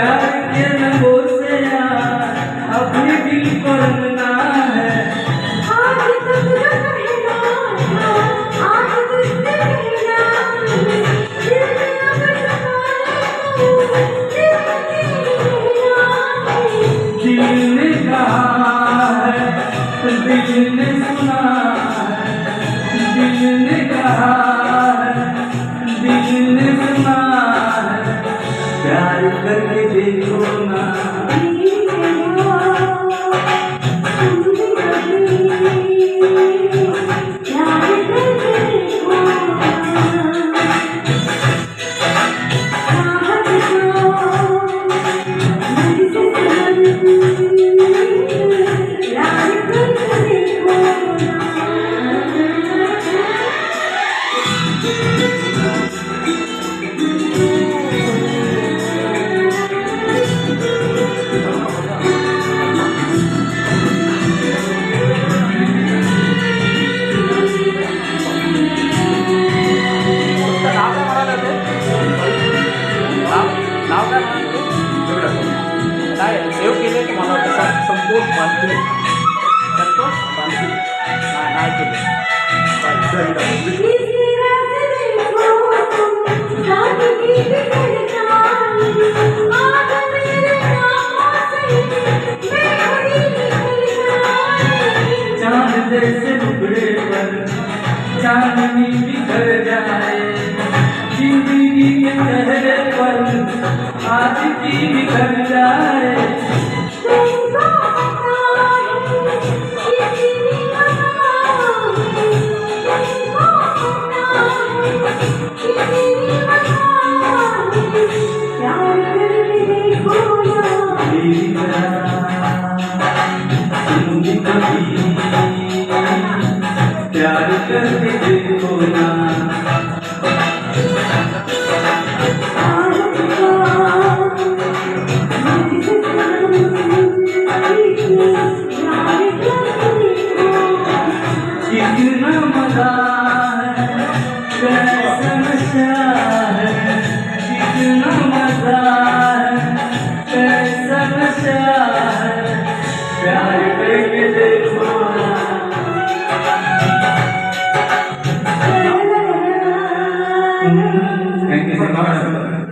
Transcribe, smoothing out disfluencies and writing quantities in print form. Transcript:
प्यार के रंगों से यार अपने दिल को रंगना है। आज तुझसे कहना था, आज तुझसे कहना, दिल में अब सवाल दिल ने कहा है, दिल ने सुना है, दिल ने कहा है, दिल ने सुना है, प्यार करके देखो ना। सेव केले तुम्हाला वाटतं संतोष बांधले संतोष बांधले नाही चांद जैसे टुकड़े पर चांदनी बिखर जाए, जिंदगी के चेहरे पर आज की बिखर जाए। प्यार करके देखो ना। कितना मजा है, कैसा नशा है, कितना मजा है, कैसा नशा है, प्यार करके देखो ना। Thank you so much.